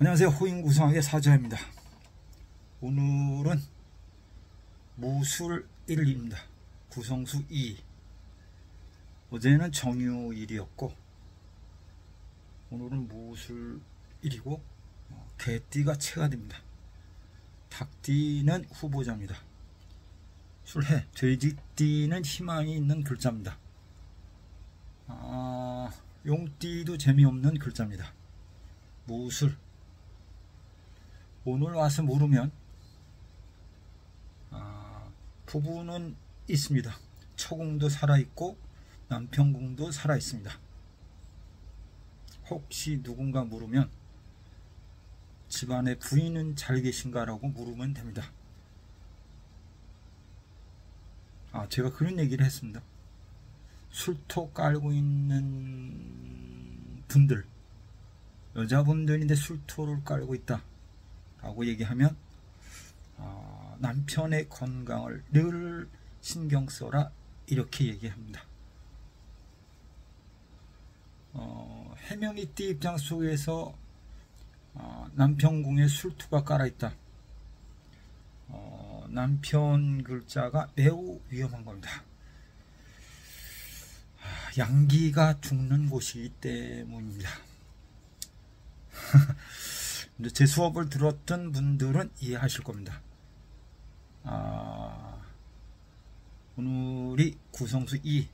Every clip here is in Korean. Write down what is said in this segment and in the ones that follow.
안녕하세요. 호인구성학의 사자입니다. 오늘은 무술 1입니다. 구성수 2. 어제는 정유일이었고 오늘은 무술 1이고 개띠가 채가 됩니다. 닭띠는 후보자입니다. 술해, 돼지띠는 희망이 있는 글자입니다. 용띠도 재미없는 글자입니다. 무술. 오늘 와서 물으면 부부는 있습니다. 처궁도 살아있고 남편궁도 살아있습니다. 혹시 누군가 물으면 집안에 부인은 잘 계신가 라고 물으면 됩니다. 제가 그런 얘기를 했습니다. 술토 깔고 있는 분들, 여자분들인데 술토를 깔고 있다 라고 얘기하면 남편의 건강을 늘 신경 써라 이렇게 얘기합니다. 해명이띠 입장 속에서 남편 궁에 술토가 깔아있다. 남편 글자가 매우 위험한 겁니다. 양기가 죽는 곳이기 때문입니다. 제 수업을 들었던 분들은 이해하실 겁니다. 오늘이 구성수 2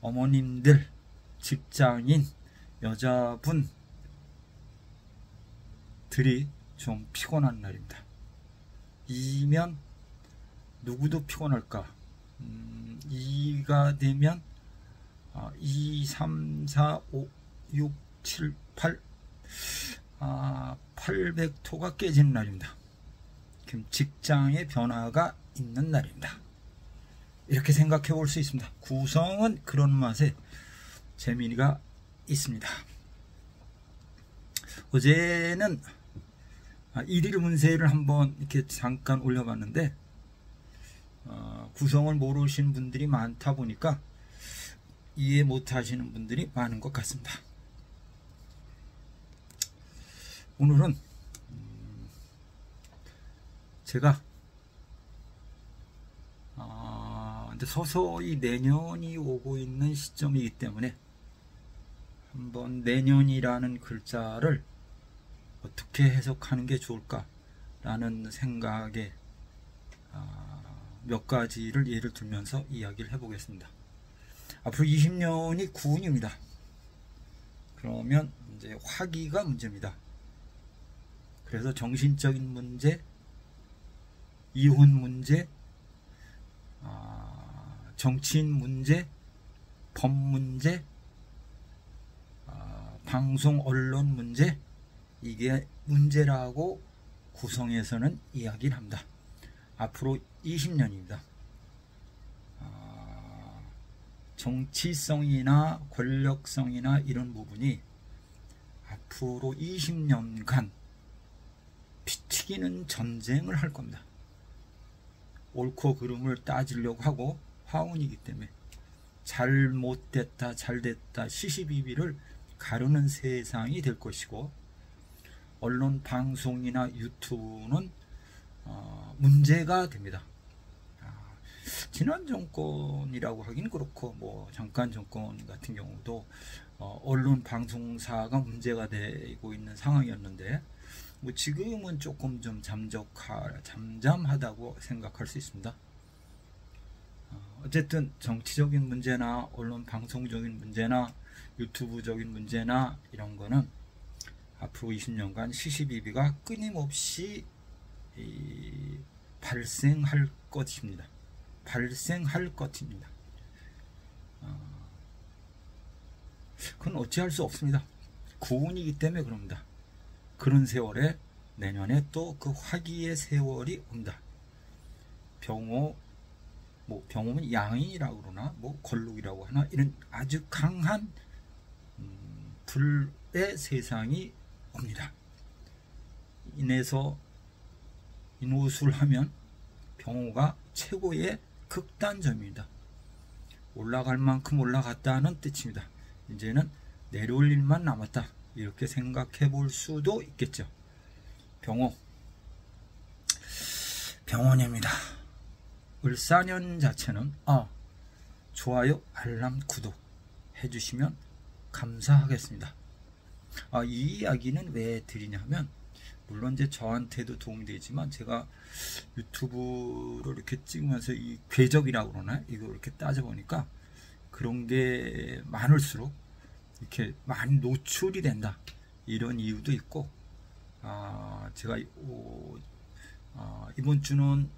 어머님들, 직장인, 여자분들이 좀 피곤한 날입니다. 이면 누구도 피곤할까? 2가 되면 2, 3, 4, 5, 6, 7, 8 800토가 깨지는 날입니다. 그럼 직장의 변화가 있는 날입니다. 이렇게 생각해 볼 수 있습니다. 구성은 그런 맛에 재미가 있습니다. 어제는 일일 운세를 한번 이렇게 잠깐 올려봤는데 구성을 모르신 분들이 많다 보니까 이해 못 하시는 분들이 많은 것 같습니다. 오늘은 제가 이제 서서히 내년이 오고 있는 시점이기 때문에 한번 내년이라는 글자를 어떻게 해석하는 게 좋을까 라는 생각에 몇 가지를 예를 들면서 이야기를 해보겠습니다. 앞으로 20년이 구운입니다. 그러면 이제 화기가 문제입니다. 그래서 정신적인 문제, 이혼 문제, 정치인 문제, 법 문제, 방송 언론 문제, 이게 문제라고 구성에서는 이야기를 합니다. 앞으로 20년입니다. 정치성이나 권력성이나 이런 부분이 앞으로 20년간 피튀기는 전쟁을 할 겁니다. 옳고 그름을 따지려고 하고 화운이기 때문에 잘못됐다 잘됐다 시시비비를 가르는 세상이 될 것이고, 언론 방송이나 유튜브는 문제가 됩니다. 지난 정권이라고 하긴 그렇고 잠깐 정권 같은 경우도 언론 방송사가 문제가 되고 있는 상황이었는데 지금은 조금 좀 잠잠하다고 생각할 수 있습니다. 어쨌든 정치적인 문제나 언론 방송적인 문제나 유튜브적인 문제나 이런 거는 앞으로 20년간 시시비비가 끊임없이 발생할 것입니다. 그건 어찌할 수 없습니다. 구운이기 때문에 그럽니다. 그런 세월에 내년에 또 그 화기의 세월이 옵니다. 병호, 병호는 양인이라고 그러나 걸룩이라고 하나, 이런 아주 강한 불의 세상이 옵니다. 인해서 인후술 하면 병호가 최고의 극단점입니다. 올라갈 만큼 올라갔다는 뜻입니다. 이제는 내려올 일만 남았다. 이렇게 생각해 볼 수도 있겠죠. 병호, 병원입니다. 을사년 자체는 좋아요, 알람, 구독 해주시면 감사하겠습니다. 이 이야기는 왜 드리냐면, 물론 이제 저한테도 도움이 되지만 제가 유튜브를 이렇게 찍으면서 이 궤적이라고 그러나 이거 이렇게 따져보니까 그런 게 많을수록 이렇게 많이 노출이 된다, 이런 이유도 있고, 제가 이번 주는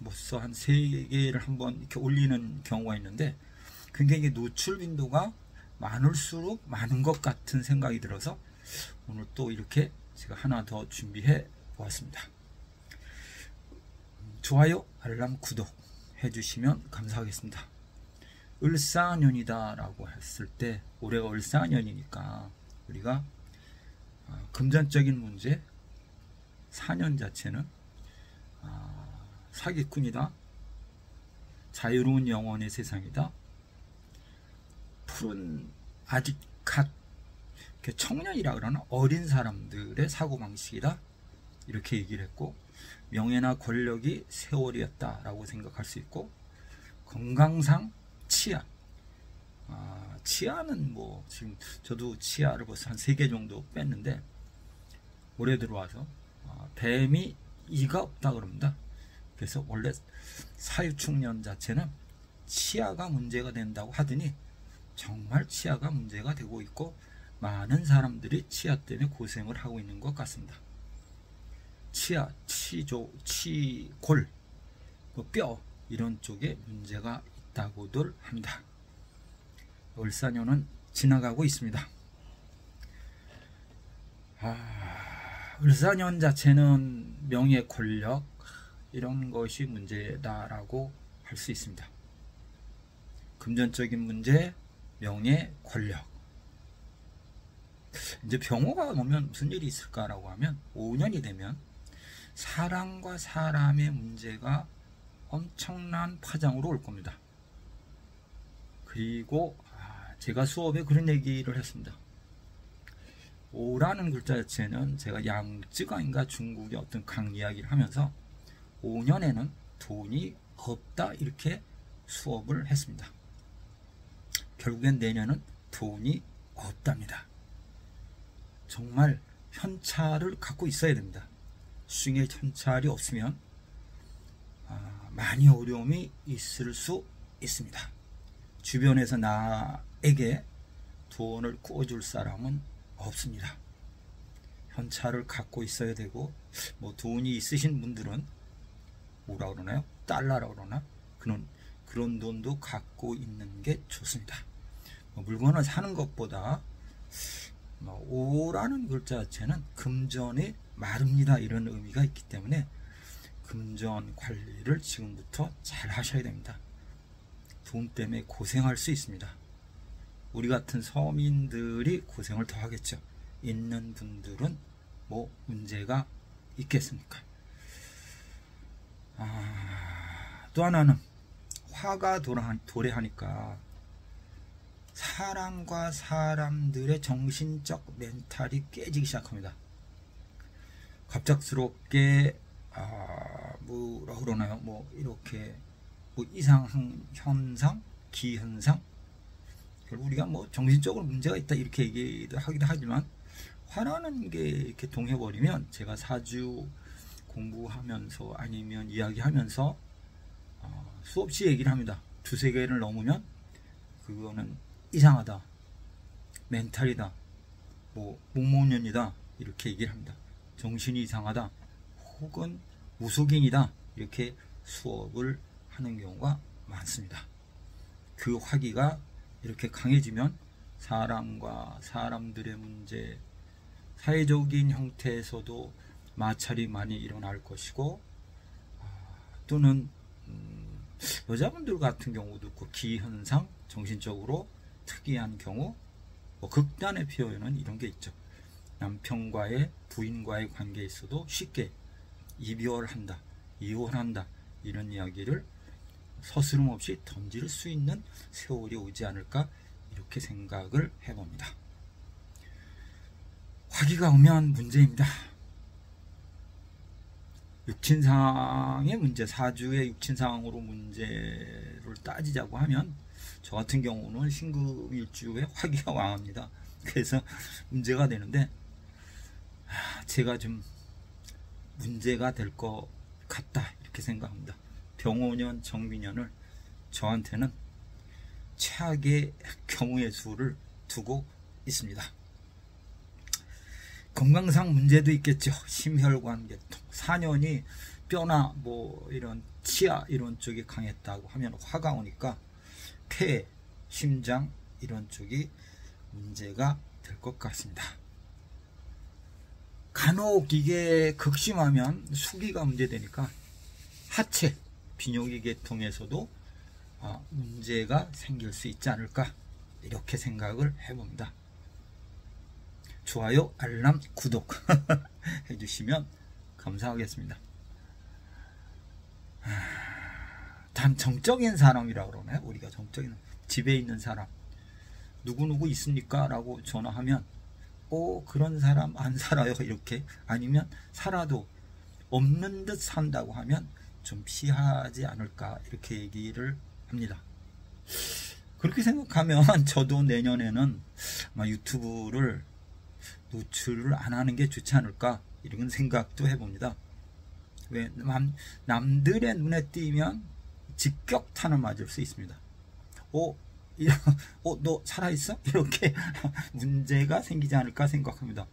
벌써 한 3개를 한번 이렇게 올리는 경우가 있는데, 굉장히 노출 빈도가 많을수록 많은 것 같은 생각이 들어서 오늘 또 이렇게 제가 하나 더 준비해 보았습니다. 좋아요, 알람, 구독 해주시면 감사하겠습니다. 을사년이다 라고 했을 때, 올해가 을사년이니까 우리가 금전적인 문제, 사년 자체는 사기꾼이다, 자유로운 영혼의 세상이다, 푸른 아직 갓 청년이라 그러나 어린 사람들의 사고방식이다, 이렇게 얘기를 했고, 명예나 권력이 세월이었다 라고 생각할 수 있고, 건강상 치아, 치아는 뭐 지금 저도 치아를 벌써 한 3개 정도 뺐는데, 올해 들어와서 뱀이 이가 없다 그럽니다. 그래서 원래 사유축년 자체는 치아가 문제가 된다고 하더니 정말 치아가 문제가 되고 있고, 많은 사람들이 치아 때문에 고생을 하고 있는 것 같습니다. 치아, 치조, 치골, 뼈 이런 쪽에 문제가 있다고들 합니다. 을사년은 지나가고 있습니다. 을사년 자체는 명예, 권력 이런 것이 문제다라고 할 수 있습니다. 금전적인 문제, 명예, 권력. 이제 병호가 오면 무슨 일이 있을까라고 하면, 5년이 되면 사람과 사람의 문제가 엄청난 파장으로 올 겁니다. 그리고 제가 수업에 그런 얘기를 했습니다. 5라는 글자 자체는 제가 양쯔강인가 중국의 어떤 강 이야기를 하면서 5년에는 돈이 없다 이렇게 수업을 했습니다. 결국엔 내년은 돈이 없답니다. 정말 현찰을 갖고 있어야 됩니다. 수중에 현찰이 없으면 많이 어려움이 있을 수 있습니다. 주변에서 나에게 돈을 구워줄 사람은 없습니다. 현찰을 갖고 있어야 되고, 뭐 돈이 있으신 분들은 뭐라 그러나요? 달러라고 그러나? 그런 돈도 갖고 있는 게 좋습니다. 물건을 사는 것보다 5라는 글자 자체는 금전이 마릅니다 이런 의미가 있기 때문에 금전 관리를 지금부터 잘 하셔야 됩니다. 돈 때문에 고생할 수 있습니다. 우리 같은 서민들이 고생을 더 하겠죠. 있는 분들은 뭐 문제가 있겠습니까? 또 하나는 화가 도래하니까 사람과 사람들의 정신적 멘탈이 깨지기 시작합니다. 갑작스럽게 뭐라 그러나요? 뭐 이렇게 뭐 이상한 현상, 기현상, 결국 우리가 뭐 정신적으로 문제가 있다 이렇게 얘기도 하기도 하지만, 화라는 게 이렇게 동해버리면, 제가 사주 공부하면서 아니면 이야기하면서 수없이 얘기를 합니다. 2-3개를 넘으면 그거는 이상하다, 멘탈이다, 뭐 목모년이다 이렇게 얘기를 합니다. 정신이 이상하다, 혹은 무속인이다 이렇게 수업을 하는 경우가 많습니다. 그 화기가 이렇게 강해지면 사람과 사람들의 문제, 사회적인 형태에서도 마찰이 많이 일어날 것이고, 또는 여자분들 같은 경우도 그 기현상, 정신적으로 특이한 경우, 극단의 표현은 이런 게 있죠. 남편과의 부인과의 관계에 있어도 쉽게 이별한다, 이혼한다 이런 이야기를 서스름 없이 던질 수 있는 세월이 오지 않을까 이렇게 생각을 해봅니다. 화기가 오면 문제입니다. 육친상의 문제, 사주의 육친상으로 문제를 따지자고 하면 저 같은 경우는 신금일주에 화기가 왕합니다. 그래서 문제가 되는데 제가 좀 문제가 될 것 같다 이렇게 생각합니다. 병오년, 정미년을 저한테는 최악의 경우의 수를 두고 있습니다. 건강상 문제도 있겠죠. 심혈관 계통, 4년이 뼈나 뭐 이런 치아 이런 쪽이 강했다고 하면 화가 오니까 폐, 심장 이런 쪽이 문제가 될 것 같습니다. 간혹 이게 극심하면 수기가 문제되니까 하체, 비뇨기 계통에서도 문제가 생길 수 있지 않을까 이렇게 생각을 해봅니다. 좋아요, 알람, 구독 해주시면 감사하겠습니다. 단 정적인 사람이라고 그러나요? 우리가 정적인 집에 있는 사람 누구누구 있습니까? 라고 전화하면 그런 사람 안 살아요 이렇게, 아니면 살아도 없는 듯 산다고 하면 좀 피하지 않을까 이렇게 얘기를 합니다. 그렇게 생각하면 저도 내년에는 아마 유튜브를 노출을 안 하는 게 좋지 않을까 이런 생각도 해봅니다. 왜 남들의 눈에 띄면 직격탄을 맞을 수 있습니다. 너 살아있어? 이렇게 문제가 생기지 않을까 생각합니다.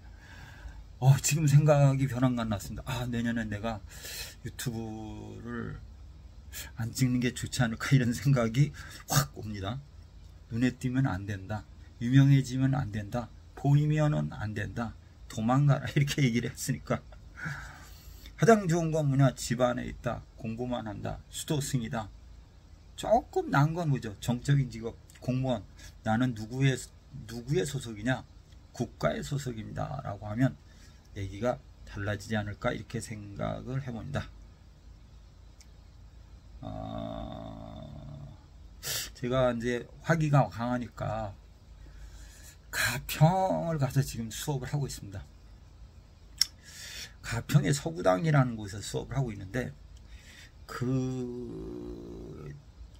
지금 생각이 변한 것 같습니다. 내년에 내가 유튜브를 안 찍는 게 좋지 않을까 이런 생각이 확 옵니다. 눈에 띄면 안 된다. 유명해지면 안 된다. 보이면은 안 된다. 도망가라 이렇게 얘기를 했으니까 가장 좋은 건 뭐냐, 집안에 있다, 공부만 한다, 수도승이다. 조금 나은 건 뭐죠, 정적인 직업, 공무원, 나는 누구의 소속이냐, 국가의 소속입니다 라고 하면 얘기가 달라지지 않을까 이렇게 생각을 해봅니다. 제가 이제 화기가 강하니까 가평을 가서 지금 수업을 하고 있습니다. 가평의 서구당이라는 곳에서 수업을 하고 있는데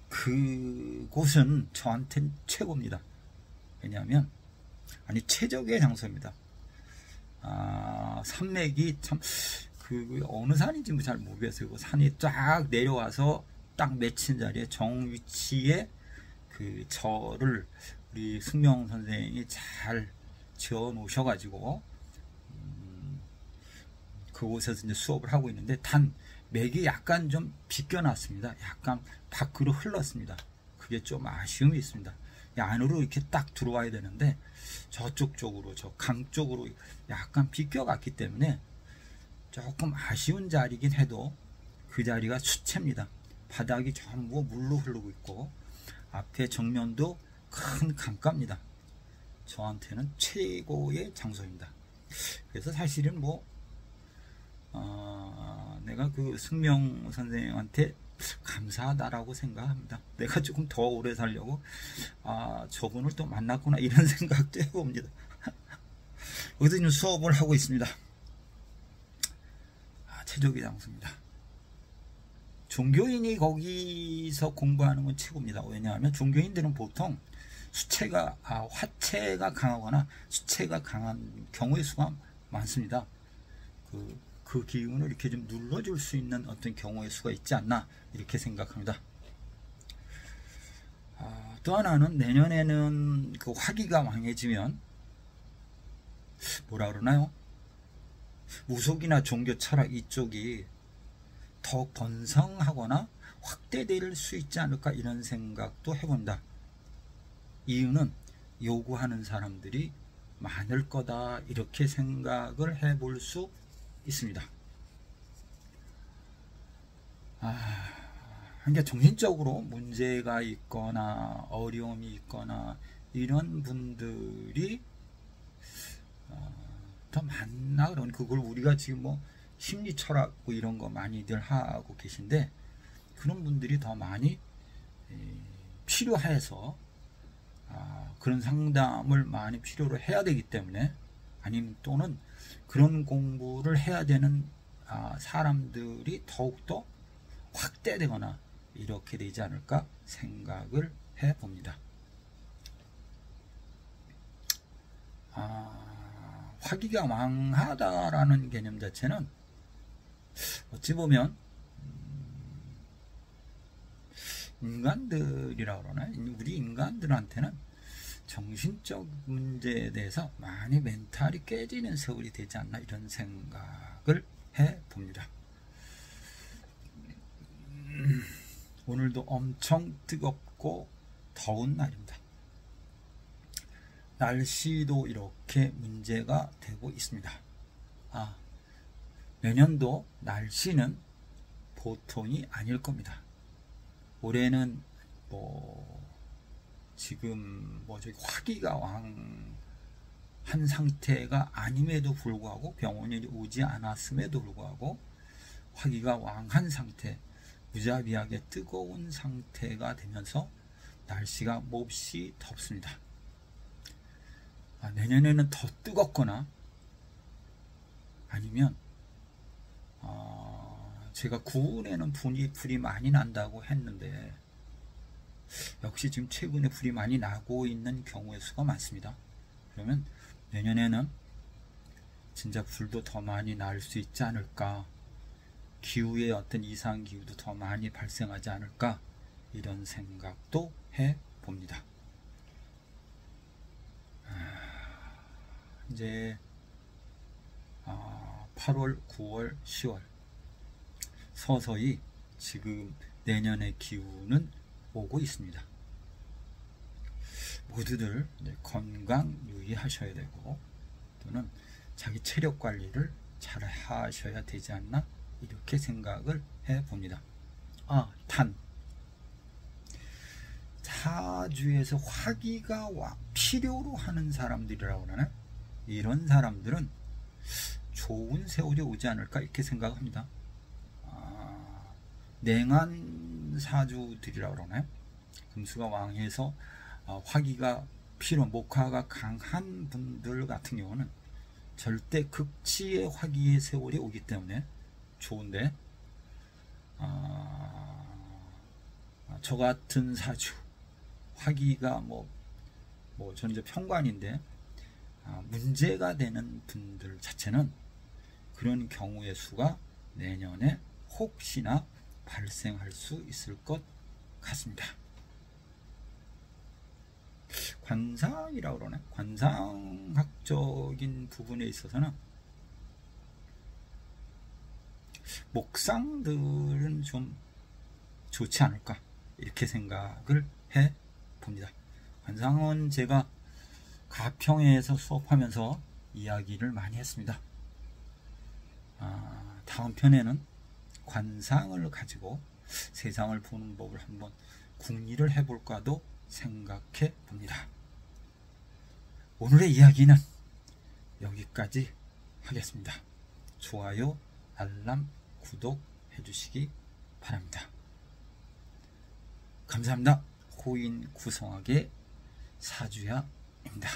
그곳은 저한테는 최고입니다. 왜냐하면 최적의 장소입니다. 산맥이 참 어느 산인지 잘 모르겠어요. 그 산이 쫙 내려와서 딱 맺힌 자리에 정위치에 그 절을 우리 승명 선생이 잘 지어 놓으셔가지고 그곳에서 이제 수업을 하고 있는데 단 맥이 약간 좀 비껴놨습니다. 약간 밖으로 흘렀습니다. 그게 좀 아쉬움이 있습니다. 안으로 이렇게 딱 들어와야 되는데 저쪽 쪽으로, 저 강 쪽으로 약간 비껴갔기 때문에 조금 아쉬운 자리긴 해도 그 자리가 수채입니다. 바닥이 전부 물로 흐르고 있고 앞에 정면도 큰 강가입니다. 저한테는 최고의 장소입니다. 그래서 사실은 내가 그 승명 선생님한테 감사하다라고 생각합니다. 내가 조금 더 오래 살려고 저분을 또 만났구나 이런 생각도 해봅니다. 여기서 지금 수업을 하고 있습니다. 최적의 장소입니다. 종교인이 거기서 공부하는 건 최고입니다. 왜냐하면 종교인들은 보통 화체가 강하거나 수체가 강한 경우의 수가 많습니다. 그 기운을 이렇게 좀 눌러줄 수 있는 어떤 경우의 수가 있지 않나 이렇게 생각합니다. 또 하나는 내년에는 그 화기가 왕해지면 뭐라 그러나요? 무속이나 종교 철학 이쪽이 더 번성하거나 확대될 수 있지 않을까 이런 생각도 해본다. 이유는 요구하는 사람들이 많을 거다 이렇게 생각을 해볼 수 있습니다. 그러니까 정신적으로 문제가 있거나 어려움이 있거나 이런 분들이 더 많나 그런, 그걸 우리가 지금 심리 철학 이런 거 많이들 하고 계신데 그런 분들이 더 많이 필요해서 그런 상담을 많이 필요로 해야 되기 때문에 아니면 또는 그런 공부를 해야 되는 사람들이 더욱더 확대되거나 이렇게 되지 않을까 생각을 해봅니다. 화기가 왕하다라는 개념 자체는 어찌 보면 인간들이라 그러나 우리 인간들한테는 정신적 문제에 대해서 많이 멘탈이 깨지는 세월이 되지 않나 이런 생각을 해봅니다. 오늘도 엄청 뜨겁고 더운 날입니다. 날씨도 이렇게 문제가 되고 있습니다. 내년도 날씨는 보통이 아닐 겁니다. 올해는 지금 화기가 왕한 상태가 아님에도 불구하고 병원이 오지 않았음에도 불구하고 화기가 왕한 상태, 무자비하게 뜨거운 상태가 되면서 날씨가 몹시 덥습니다. 내년에는 더 뜨겁거나 아니면 제가 구운에는 불이 많이 난다고 했는데 역시 지금 최근에 불이 많이 나고 있는 경우의 수가 많습니다. 그러면 내년에는 진짜 불도 더 많이 날 수 있지 않을까, 기후의 어떤 이상기후도 더 많이 발생하지 않을까 이런 생각도 해봅니다. 이제 8월, 9월, 10월 서서히 지금 내년의 기후는 오고 있습니다. 모두들 건강 유의하셔야 되고 또는 자기 체력 관리를 잘 하셔야 되지 않나 이렇게 생각을 해봅니다. 탄 사주에서 화기가 필요로 하는 사람들이라고 하나 이런 사람들은 좋은 세월이 오지 않을까 이렇게 생각합니다. 냉한 사주들이라고 그러나요? 금수가 왕해서 화기가 목화가 강한 분들 같은 경우는 절대 극치의 화기의 세월이 오기 때문에 좋은데 저 같은 사주 화기가 저는 이제 편관인데 문제가 되는 분들 자체는 그런 경우의 수가 내년에 혹시나 발생할 수 있을 것 같습니다. 관상이라고 그러네. 관상학적인 부분에 있어서는 목상들은 좀 좋지 않을까 이렇게 생각을 해 봅니다. 관상은 제가 가평에서 수업하면서 이야기를 많이 했습니다. 다음 편에는 관상을 가지고 세상을 보는 법을 한번 궁리를 해볼까도 생각해 봅니다. 오늘의 이야기는 여기까지 하겠습니다. 좋아요, 알람, 구독 해주시기 바랍니다. 감사합니다. 호인 구성학의 사주야입니다.